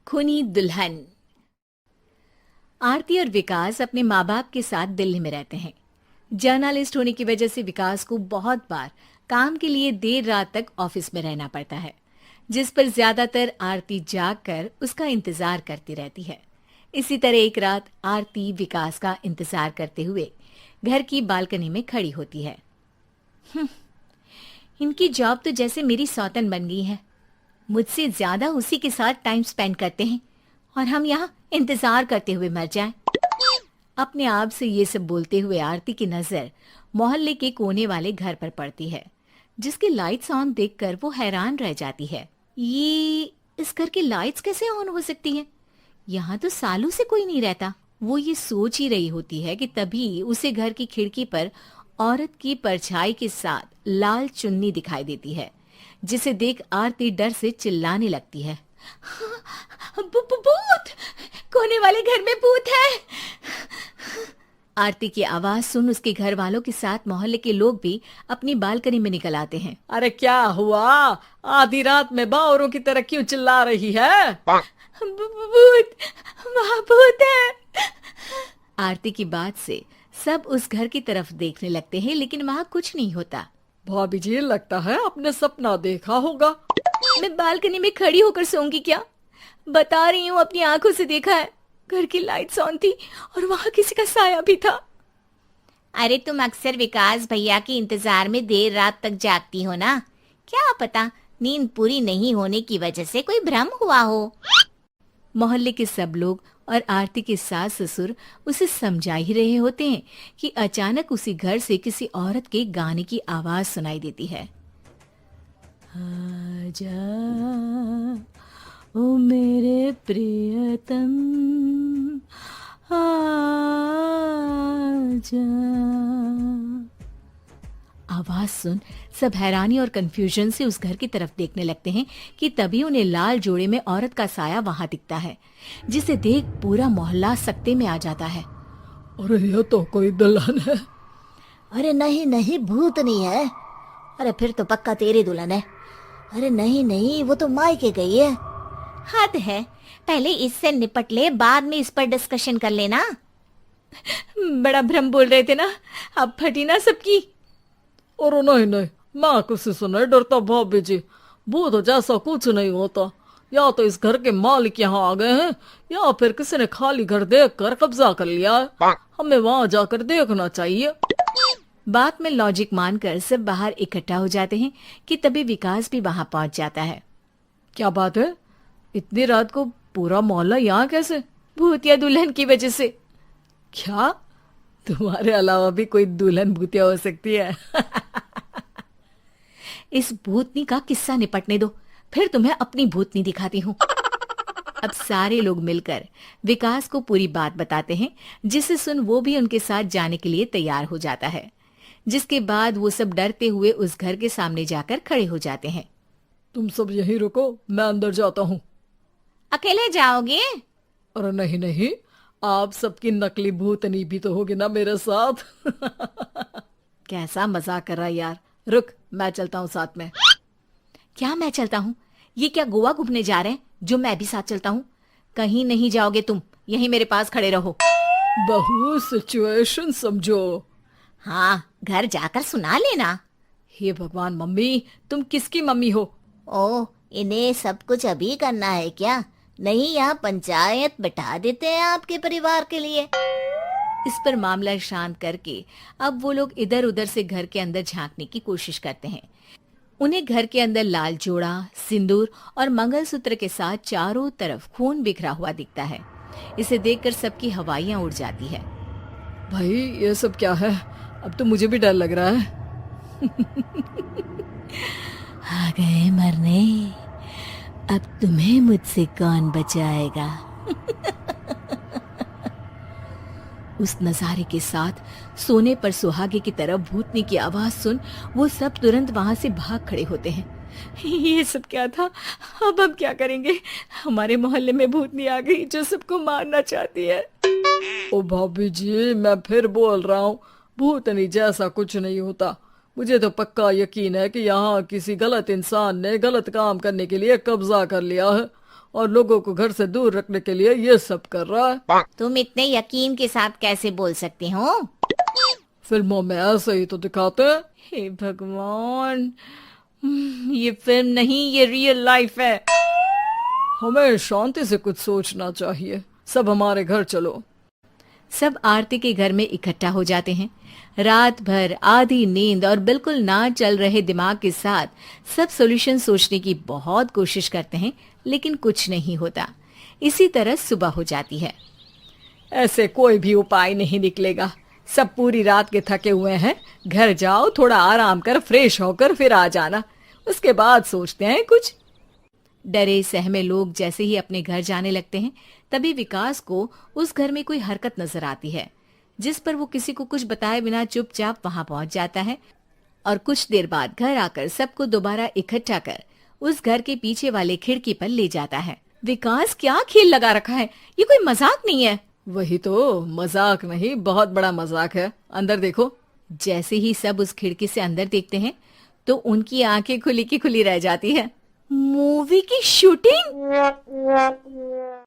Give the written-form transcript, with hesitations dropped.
खूनी दुल्हन। आरती और विकास अपने माँ बाप के साथ दिल्ली में रहते हैं। जर्नलिस्ट होने की वजह से विकास को बहुत बार काम के लिए देर रात तक ऑफिस में रहना पड़ता है, जिस पर ज्यादातर आरती जाग कर उसका इंतजार करती रहती है। इसी तरह एक रात आरती विकास का इंतजार करते हुए घर की बालकनी में खड़ी होती है। इनकी जॉब तो जैसे मेरी सौतन बन गई है। मुझसे ज्यादा उसी के साथ टाइम स्पेंड करते हैं और हम यहाँ इंतजार करते हुए मर जाएं। अपने आप से ये सब बोलते हुए आरती की नजर मोहल्ले के कोने वाले घर पर पड़ती है, जिसकी लाइट्स ऑन देखकर वो हैरान रह जाती है। ये इस घर की लाइट्स कैसे ऑन हो सकती हैं? यहाँ तो सालों से कोई नहीं रहता। वो ये सोच ही रही होती है कि तभी उसे घर की खिड़की पर औरत की परछाई के साथ लाल चुन्नी दिखाई देती है, जिसे देख आरती डर से चिल्लाने लगती है। भूत! कोने वाले घर में भूत है! आरती की आवाज सुन उसके घर वालों के साथ मोहल्ले के लोग भी अपनी बालकनी में निकल आते हैं। अरे क्या हुआ? आधी रात में बावरों की तरह क्यों चिल्ला रही है? भूत! वहाँ भूत है! आरती की बात से सब उस घर की तरफ देखने लगते हैं, लेकिन वहाँ कुछ नहीं होता। भाभी जी, लगता है आपने सपना देखा होगा। मैं बालकनी में खड़ी होकर सोऊंगी क्या? बता रही हूँ, अपनी आंखों से देखा है। घर की लाइट्स ऑन थी और वहाँ किसी का साया भी था। अरे तुम अक्सर विकास भैया के इंतजार में देर रात तक जागती हो ना, क्या पता नींद पूरी नहीं होने की वजह से कोई भ्रम हुआ हो। मोहल्ले के सब लोग और आरती के सास ससुर उसे समझा ही रहे होते हैं कि अचानक उसी घर से किसी औरत के गाने की आवाज सुनाई देती है। आजा ओ मेरे प्रियतम, आजा। आवाज सुन सब हैरानी और कंफ्यूजन से उस घर की तरफ देखने लगते हैं कि तभी उन्हें लाल जोड़े में औरत का साया वहां दिखता है, जिसे देख पूरा मोहल्ला सकते में आ जाता है। अरे ये तो कोई दुल्हन है। अरे नहीं नहीं, भूत नहीं है। अरे फिर तो पक्का तेरी दुल्हन है। अरे नहीं नहीं, वो तो मायके गई है। हद है, पहले इससे निपट ले, बाद में इस पर डिस्कशन कर लेना। बड़ा भ्रम बोल रहे थे ना, अब फटी ना सबकी। और नहीं नहीं, मैं किसी से नहीं डरता भाभी जी। भूत जैसा कुछ नहीं होता। या तो इस घर के मालिक यहाँ आ गए हैं, या फिर किसी ने खाली घर देख कर कब्जा कर लिया है। हमें वहां जाकर देखना चाहिए। बात में लॉजिक मानकर सब बाहर इकट्ठा हो जाते हैं कि तभी विकास भी वहां पहुंच जाता है। क्या बात है? इतनी रात को पूरा मोहल्ला यहाँ कैसे? भूतिया दुल्हन की वजह से। क्या तुम्हारे अलावा भी कोई दुल्हन भूतिया हो सकती है? इस भूतनी का किस्सा निपटने दो, फिर तुम्हें अपनी भूतनी दिखाती हूँ। अब सारे लोग मिलकर विकास को पूरी बात बताते हैं, जिसे सुन वो भी उनके साथ जाने के लिए तैयार हो जाता है। जिसके बाद वो सब डरते हुए उस घर के सामने जाकर खड़े हो जाते हैं। तुम सब यहीं रुको, मैं अंदर जाता हूँ। अकेले जाओगे? अरे नहीं नहीं, आप सबकी नकली भूतनी भी तो होगी ना मेरे साथ। कैसा मजाक कर रहा है यार। रुक, मैं चलता हूँ साथ में। क्या मैं चलता हूँ? ये क्या गोवा घूमने जा रहे हैं जो मैं भी साथ चलता हूँ? कहीं नहीं जाओगे तुम, यहीं मेरे पास खड़े रहो। बहू सिचुएशन समझो। हाँ, घर जाकर सुना लेना। हे भगवान, मम्मी तुम किसकी मम्मी हो? ओ, इन्हें सब कुछ अभी करना है क्या? नहीं, यहाँ पंचायत बिठा देते हैं आपके परिवार के लिए। इस पर मामला शांत करके अब वो लोग इधर उधर से घर के अंदर झांकने की कोशिश करते हैं। उन्हें घर के अंदर लाल जोड़ा, सिंदूर और मंगलसूत्र के साथ चारों तरफ खून बिखरा हुआ दिखता है। इसे देखकर सबकी हवाइयां उड़ जाती है। भाई ये सब क्या है? अब तो मुझे भी डर लग रहा है। आ गए मरने, अब तुम्हें मुझसे कौन बचाएगा? उस नजारे के साथ सोने पर सुहागे की तरफ भूतनी की आवाज सुन वो सब तुरंत वहां से भाग खड़े होते हैं। ये सब क्या था? अब हम क्या करेंगे? हमारे मोहल्ले में भूतनी आ गई जो सबको मारना चाहती है। ओ भाभी जी, मैं फिर बोल रहा हूँ, भूतनी जैसा कुछ नहीं होता। मुझे तो पक्का यकीन है कि यहाँ किसी गलत इंसान ने गलत काम करने के लिए कब्जा कर लिया है और लोगों को घर से दूर रखने के लिए ये सब कर रहा है। तुम इतने यकीन के साथ कैसे बोल सकते हो? फिल्मों में ऐसे ही तो दिखाते हैं। हे भगवान, ये फिल्म नहीं, ये रियल लाइफ है। हमें शांति से कुछ सोचना चाहिए। सब हमारे घर चलो। सब आरती के घर में इकट्ठा हो जाते हैं। रात भर आधी नींद और बिल्कुल ना चल रहे दिमाग के साथ सब सॉल्यूशन सोचने की बहुत कोशिश करते हैं, लेकिन कुछ नहीं होता। इसी तरह सुबह हो जाती है। ऐसे कोई भी उपाय नहीं निकलेगा। सब पूरी रात के थके हुए हैं। घर जाओ, थोड़ा आराम कर, फ्रेश होकर फिर आ जाना, उसके बाद सोचते हैं कुछ। डरे सहमे लोग जैसे ही अपने घर जाने लगते हैं, तभी विकास को उस घर में कोई हरकत नजर आती है, जिस पर वो किसी को कुछ बताए बिना चुपचाप वहां पहुंच जाता है और कुछ देर बाद घर आकर सबको दोबारा इकट्ठा कर उस घर के पीछे वाले खिड़की पर ले जाता है। विकास, क्या खेल लगा रखा है? ये कोई मजाक नहीं है। वही तो, मजाक नहीं, बहुत बड़ा मजाक है। अंदर देखो। जैसे ही सब उस खिड़की से अंदर देखते हैं तो उनकी आंखें खुली की खुली रह जाती है। मूवी की शूटिंग!